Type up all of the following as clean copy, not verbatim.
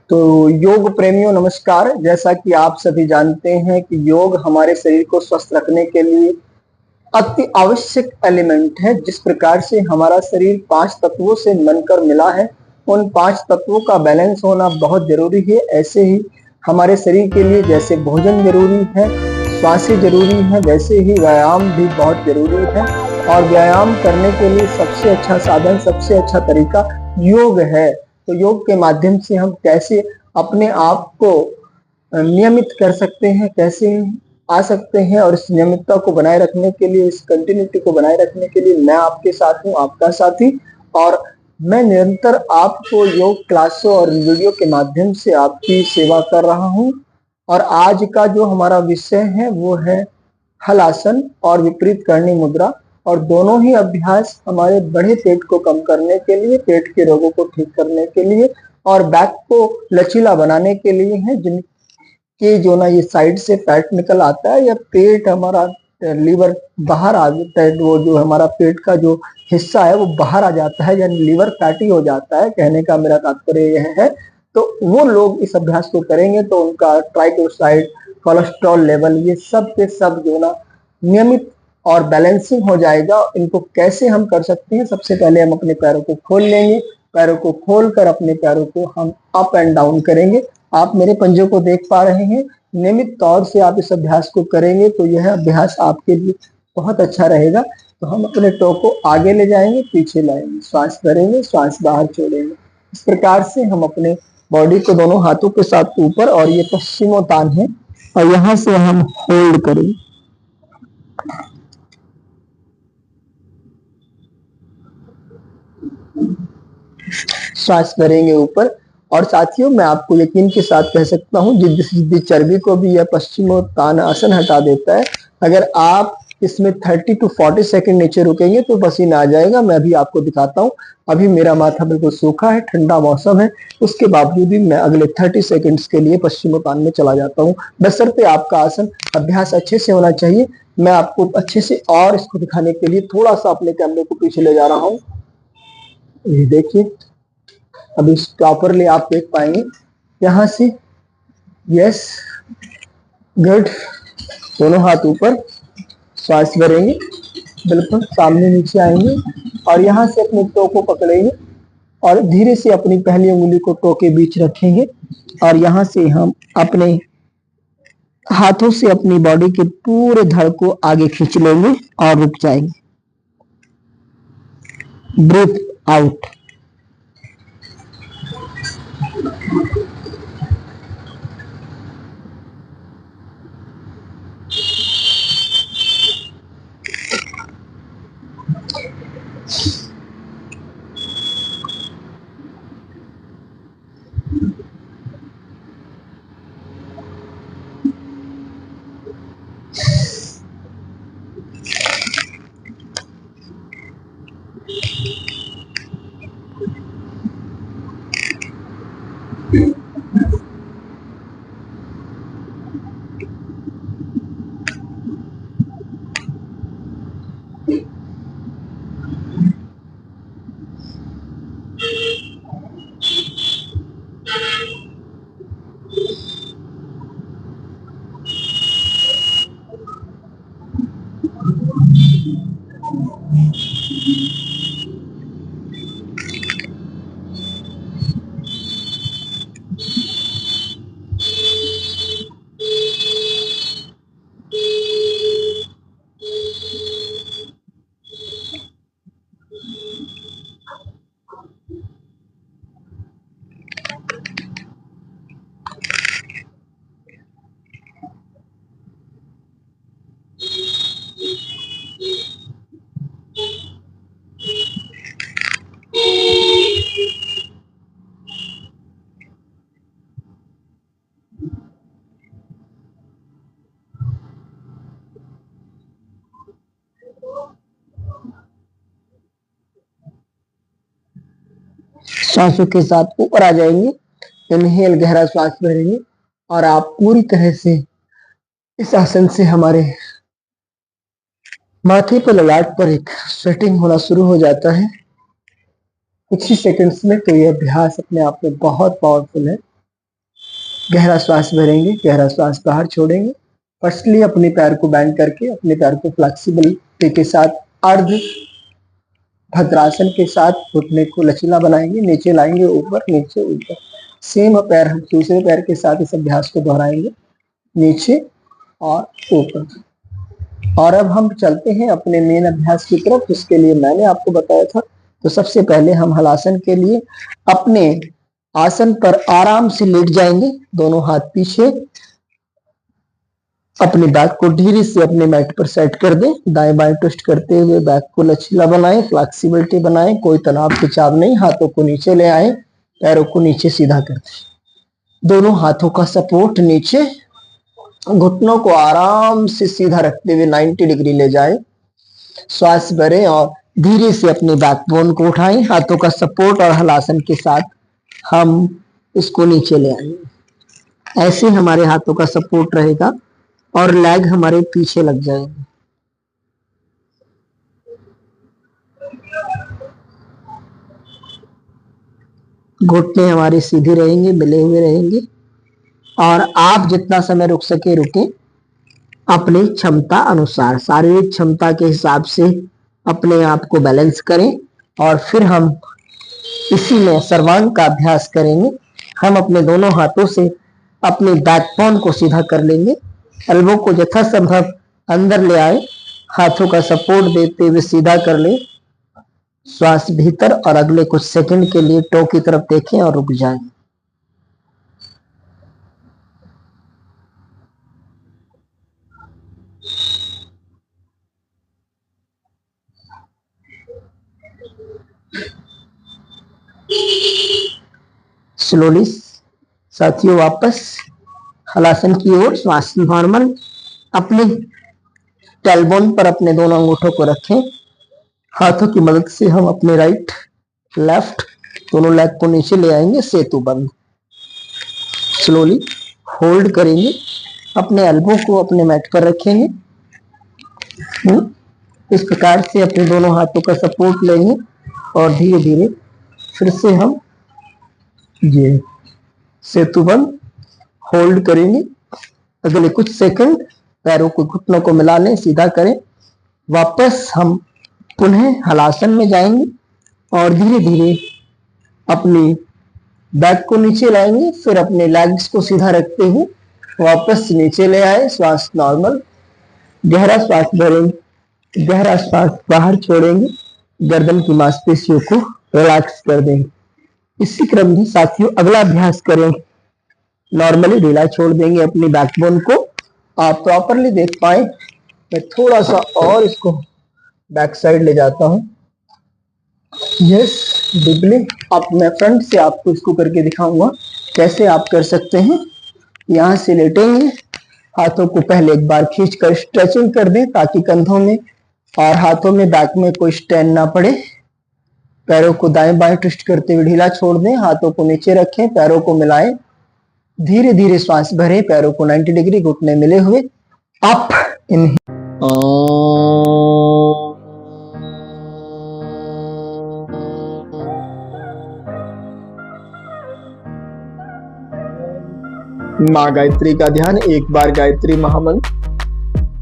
तो योग प्रेमियों नमस्कार। जैसा कि आप सभी जानते हैं कि योग हमारे शरीर को स्वस्थ रखने के लिए अति आवश्यक एलिमेंट है। जिस प्रकार से हमारा शरीर 5 तत्वों से बनकर मिला है, उन 5 तत्वों का बैलेंस होना बहुत जरूरी है। ऐसे ही हमारे शरीर के लिए जैसे भोजन जरूरी है, श्वासें जरूरी है, वैसे ही व्यायाम भी बहुत जरूरी है। और व्यायाम करने के लिए सबसे अच्छा साधन, सबसे अच्छा तरीका योग है। तो योग के माध्यम से हम कैसे अपने आप को नियमित कर सकते हैं, कैसे आ सकते हैं, और इस नियमितता को बनाए रखने के लिए, इस कंटिन्यूटी को बनाए रखने के लिए मैं आपके साथ हूँ, आपका साथी। और मैं निरंतर आपको योग क्लासों और वीडियो के माध्यम से आपकी सेवा कर रहा हूँ। और आज का जो हमारा विषय है वो है हलासन और विपरीत करणी मुद्रा। और दोनों ही अभ्यास हमारे बड़े पेट को कम करने के लिए, पेट के रोगों को ठीक करने के लिए और बैक को लचीला बनाने के लिए हैं। जिनके जो ना ये साइड से फैट निकल आता है या पेट हमारा लीवर बाहर आ जाता है, वो जो हमारा पेट का जो हिस्सा है वो बाहर आ जाता है, यानी लीवर फैटी हो जाता है। कहने का मेरा तात्पर्य यह है। तो वो लोग इस अभ्यास को करेंगे तो उनका ट्राइग्लिसराइड, कोलेस्ट्रॉल लेवल, ये सब के सब जो ना नियमित और बैलेंसिंग हो जाएगा। इनको कैसे हम कर सकते हैं? सबसे पहले हम अपने पैरों को खोल लेंगे। पैरों को खोलकर अपने पैरों को हम अप एंड डाउन करेंगे। आप मेरे पंजों को देख पा रहे हैं। नियमित तौर से आप इस अभ्यास को करेंगे तो यह अभ्यास आपके लिए बहुत अच्छा रहेगा। तो हम अपने टो को आगे ले जाएंगे, पीछे लाएंगे, श्वास भरेंगे, श्वास बाहर छोड़ेंगे। इस प्रकार से हम अपने बॉडी को दोनों हाथों के साथ ऊपर, और ये पश्चिमोत्तान है, और यहाँ से हम होल्ड करेंगे। श्वास भरेंगे ऊपर। और साथियों, मैं आपको यकीन के साथ कह सकता हूँ, जिद्दी चर्बी को भी यह पश्चिमोत्तान आसन हटा देता है। अगर आप इसमें 30 to 40 सेकंड नीचे रुकेंगे तो पसीना आ जाएगा। मैं अभी आपको दिखाता हूँ। अभी मेरा माथा बिल्कुल सूखा है, ठंडा मौसम है, उसके बावजूद भी मैं अगले 30 सेकंड्स के लिए पश्चिमोत्तान में चला जाता हूँ। बशर्ते आपका आसन अभ्यास अच्छे से होना चाहिए। मैं आपको अच्छे से और इसको दिखाने के लिए थोड़ा सा अपने कैमरे को पीछे ले जा रहा हूँ। ये देखिए, अब इस प्रॉपरली आप देख पाएंगे यहाँ से। Yes, good. दोनों हाथ ऊपर, श्वास भरेंगे, बिल्कुल सामने नीचे आएंगे, और यहाँ से अपने टो को पकड़ेंगे और धीरे से अपनी पहली उंगली को टो के बीच रखेंगे। और यहाँ से हम अपने हाथों से अपनी बॉडी के पूरे धड़ को आगे खींच लेंगे और रुक जाएंगे। Breathe out. सांसों के साथ ऊपर आ जाएंगे। इनहेल, गहरा श्वास भरेंगे, और आप पूरी तरह से इस आसन से हमारे माथे पर, ललाट पर एक स्वेटिंग होना शुरू हो जाता है कुछ ही सेकंड्स में। तो यह अभ्यास अपने आप में बहुत पावरफुल है। गहरा श्वास भरेंगे, गहरा श्वास बाहर छोड़ेंगे। फर्स्टली अपने पैर को बैंड करके अपने पैर को फ्लेक्सिबिलिटी के साथ अर्ध भद्रासन के साथ घुटने को लचीला बनाएंगे, नीचे लाएंगे, ऊपर नीचे ऊपर। सेम पैर हम दूसरे पैर के साथ इस अभ्यास को दोहराएंगे, नीचे और ऊपर। और अब हम चलते हैं अपने मेन अभ्यास की तरफ, जिसके लिए मैंने आपको बताया था। तो सबसे पहले हम हलासन के लिए अपने आसन पर आराम से लेट जाएंगे, दोनों हाथ पीछे, अपने बैक को धीरे से अपने मैट पर सेट कर दें। दाएं बाएं ट्विस्ट करते हुए बैक को लचीला बनाएं, फ्लेक्सिबिलिटी बनाएं, कोई तनाव खिंचाव नहीं। हाथों को नीचे ले आए, पैरों को नीचे सीधा कर दें। दोनों हाथों का सपोर्ट नीचे, घुटनों को आराम से सीधा रखते हुए 90 डिग्री ले जाएं। श्वास भरें और धीरे से अपने बैकबोन को उठाएं। हाथों का सपोर्ट और हलासन के साथ हम इसको नीचे ले आएंगे। ऐसे हमारे हाथों का सपोर्ट रहेगा और लेग हमारे पीछे लग जाएंगे। घुटने हमारे सीधे रहेंगे, मिले हुए रहेंगे। और आप जितना समय रुक सके रुकें, अपनी क्षमता अनुसार, शारीरिक क्षमता के हिसाब से अपने आप को बैलेंस करें। और फिर हम इसी में सर्वांग का अभ्यास करेंगे। हम अपने दोनों हाथों से अपने बैकबोन को सीधा कर लेंगे, एल्बो को यथासंभव अंदर ले आए, हाथों का सपोर्ट देते हुए सीधा कर लें। श्वास भीतर और अगले कुछ सेकंड के लिए टो की तरफ देखें और रुक जाएं। स्लोली साथियों वापस हलासन की ओर। श्वास नॉर्मल। अपने टेलबोन पर अपने दोनों अंगूठों को रखें। हाथों की मदद से हम अपने राइट लेफ्ट दोनों लेग को नीचे ले आएंगे, सेतु बंद। स्लोली होल्ड करेंगे, अपने एल्बो को अपने मैट पर रखेंगे। इस प्रकार से अपने दोनों हाथों का सपोर्ट लेंगे और धीरे धीरे फिर से हम ये सेतु बंद होल्ड करेंगे। अगले कुछ सेकंड पैरों को घुटनों को मिला लें, सीधा करें। वापस हम पुनः हलासन में जाएंगे और धीरे धीरे अपनी बैक को नीचे लाएंगे। फिर अपने लेग्स को सीधा रखते हुए वापस नीचे ले आए। श्वास नॉर्मल। गहरा श्वास भरेंगे, गहरा श्वास बाहर छोड़ेंगे, गर्दन की मांसपेशियों को रिलैक्स कर देंगे। इसी क्रम में साथियों अगला अभ्यास करेंगे। नॉर्मली ढीला छोड़ देंगे अपनी बैकबोन को। आप प्रॉपरली देख पाए, मैं थोड़ा सा और इसको बैक साइड ले जाता हूं। Yes, deeply. अब मैं फ्रंट से आपको इसको करके दिखाऊंगा कैसे आप कर सकते हैं। यहां से लेटेंगे, हाथों को पहले एक बार खींचकर स्ट्रेचिंग कर दें ताकि कंधों में और हाथों में बैक में कोई स्ट्रेन ना पड़े। पैरों को दाएं बाएं ट्विस्ट करते हुए ढीला छोड़ दें, हाथों को नीचे रखें, पैरों को मिलाएं, धीरे धीरे श्वास भरें, पैरों को 90 डिग्री घुटने मिले हुए अप इन। माँ गायत्री का ध्यान। एक बार गायत्री महामंत्र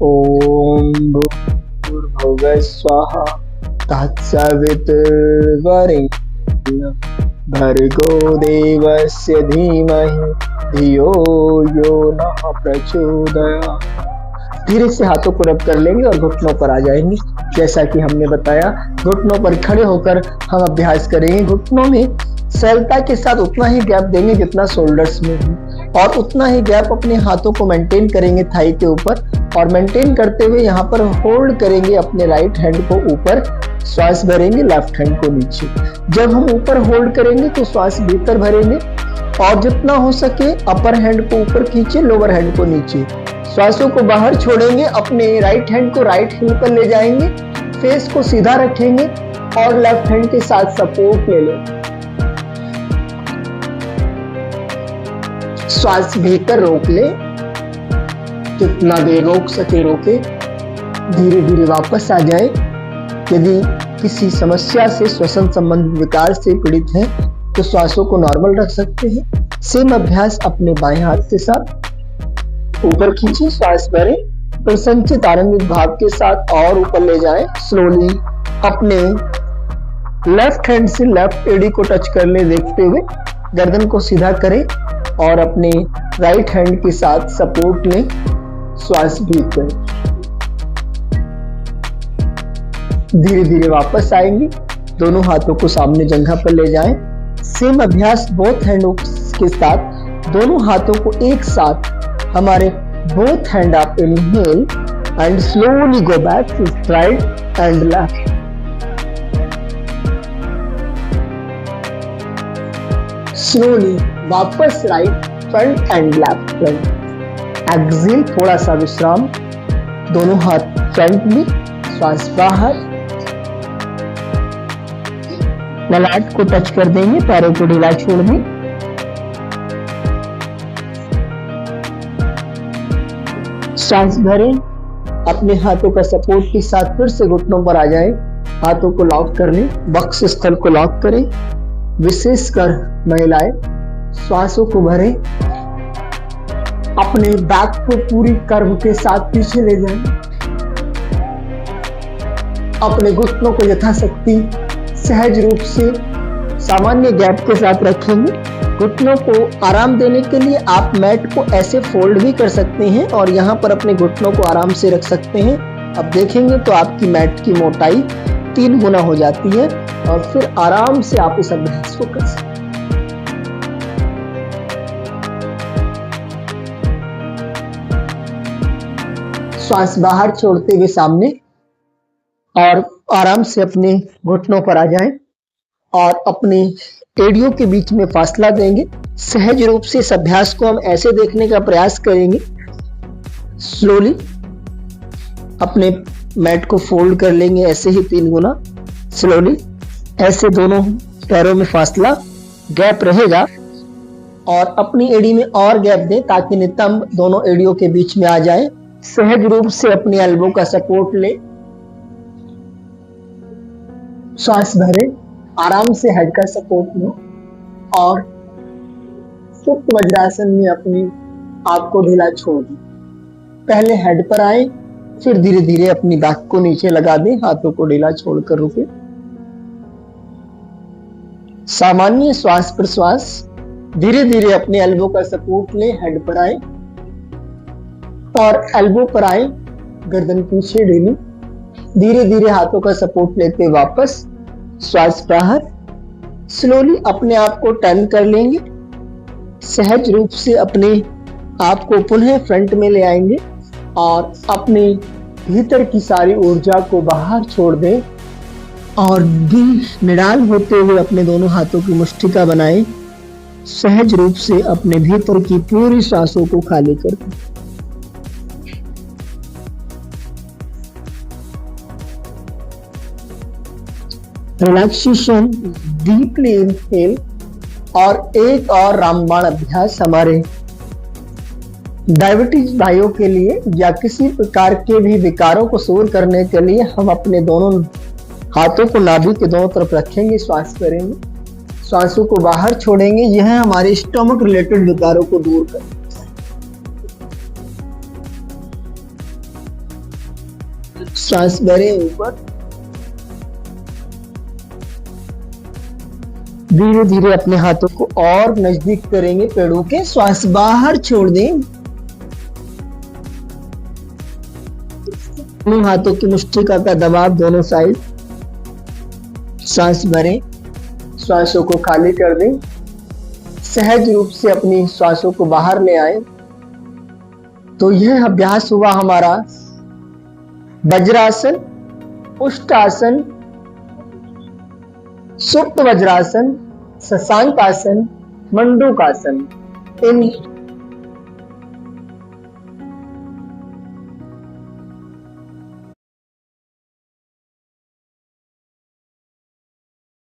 ओम भूर्भुवः स्वाहा तत्सवितुर्वरेण्यं भर्गो देवस्य धीमहि धियो यो नः प्रचोदयात्। धीरे से हाथों को रब कर लेंगे और घुटनों पर आ जाएंगे। जैसा कि हमने बताया, घुटनों पर खड़े होकर हम अभ्यास करेंगे। घुटनों में सरलता के साथ उतना ही गैप देंगे जितना शोल्डर्स में है, और उतना ही गैप अपने हाथों को मेंटेन करेंगे थाई के ऊपर। और मेंटेन करते हुए यहाँ पर होल्ड करेंगे अपने राइट हैंड को ऊपर, श्वास भरेंगे लेफ्ट हैंड को नीचे। जब हम ऊपर होल्ड करेंगे तो श्वास भीतर भरेंगे और जितना हो सके अपर हैंड को ऊपर खींचे, लोअर हैंड को नीचे। श्वासों को बाहर छोड़ेंगे, अपने राइट हैंड को राइट हिल पर ले जाएंगे, फेस को सीधा रखेंगे और लेफ्ट हैंड के साथ सपोर्ट ले लें। श्वास भीतर रोक ले, जितना देर रोक सके रोके, धीरे धीरे वापस आ जाए। यदि किसी समस्या से, श्वसन संबंधी विकार से पीड़ित हैं तो श्वासों को नॉर्मल रख सकते हैं। सेम अभ्यास अपने बाएं हाथ के साथ ऊपर खींचिए, श्वास भरें, फिर संचित आनंदित भाव के साथ और ऊपर ले जाएं। स्लोली अपने लेफ्ट हैंड से लेफ्ट एडी को टच कर ले, देखते हुए गर्दन को सीधा करें और अपने राइट हैंड के साथ सपोर्ट लें। श्वास ब्रीथ करें, धीरे धीरे वापस आएंगे, दोनों हाथों को सामने जंघा पर ले जाएं। सेम अभ्यास बोथ हैंडों के साथ, दोनों हाथों को एक साथ हमारे both hand up, inhale and slowly go back to right and left. Slowly वापस right, front and left front. Exhale, थोड़ा सा विश्राम, दोनों हाथ फ्रंट में, श्वास बाहर, ललाट को टच कर देंगे, पैरों को ढीला छोड़ दें। श्वास भरें, अपने हाथों का सपोर्ट के साथ फिर से घुटनों पर आ जाएं, हाथों को लॉक कर लें, वक्ष स्थल को लॉक करें। विशेषकर महिलाएं श्वासों को भरें, अपने बैक को पूरी कर्व के साथ पीछे ले जाएं, अपने घुटनों को यथाशक्ति सहज रूप से सामान्य गैप के साथ रखेंगे। घुटनों को आराम देने के लिए आप मैट को ऐसे फोल्ड भी कर सकते हैं और यहाँ पर अपने घुटनों को आराम से रख सकते हैं। अब देखेंगे तो आपकी मैट की मोटाई 3 गुना हो जाती है और फिर आराम से आप इस अभ्यास को कर सकते हैं। श्वास बाहर छोड़ते हुए सामने और आराम से अपने घुटनों पर आ जाएं और अपने एड़ियों के बीच में फासला देंगे। सहज रूप से इस अभ्यास को हम ऐसे देखने का प्रयास करेंगे। स्लोली अपने मैट को फोल्ड कर लेंगे, ऐसे ही 3 गुना। स्लोली ऐसे दोनों पैरों में फासला गैप रहेगा और अपनी एड़ी में और गैप दें ताकि नितंब दोनों एड़ियों के बीच में आ जाए। सहज रूप से अपने एल्बो का सपोर्ट लें, श्वास भरें, आराम से हेड का सपोर्ट लो और सुप्त वज्रासन में अपनी आप को ढीला छोड़ दें। पहले हेड पर आए, फिर धीरे धीरे अपनी बैक को नीचे लगा दें, हाथों को ढीला छोड़कर रुके। सामान्य श्वास प्रश्वास, धीरे धीरे अपने एल्बो का सपोर्ट लें, हेड पर आए और एल्बो पर आए, गर्दन पीछे ढीली, धीरे धीरे हाथों का सपोर्ट लेते वापस, श्वास बाहर। स्लोली अपने आप को टर्न कर लेंगे, सहज रूप से अपने आप को पुनः फ्रंट में ले आएंगे और अपने भीतर की सारी ऊर्जा को बाहर छोड़ दें और दिल निडाल होते हुए अपने दोनों हाथों की मुष्टिका बनाएं। सहज रूप से अपने भीतर की पूरी सांसों को खाली कर दें। रिलैक्सेशन, डीपली इनहेल और एक और रामबाण अभ्यास हमारे डायबिटीज भाइयों के लिए या किसी प्रकार के भी विकारों को दूर करने के लिए हम अपने दोनों हाथों को नाभि के दोनों तरफ रखेंगे, श्वास करेंगे, श्वासों को बाहर छोड़ेंगे। यह हमारे स्टमक रिलेटेड विकारों को दूर करें। श्वास भरें ऊपर, धीरे धीरे अपने हाथों को और नजदीक करेंगे पेड़ों के, श्वास बाहर छोड़ दें। दोनों हाथों की मुष्टिका का दबाव दोनों साइड, सांस भरें, श्वासों को खाली कर दें। सहज रूप से अपनी श्वासों को बाहर ले आए। तो यह अभ्यास हुआ हमारा वज्रासन, उष्टासन, सुप्त वज्रासन, शशांक आसन, मंडूकासन। इन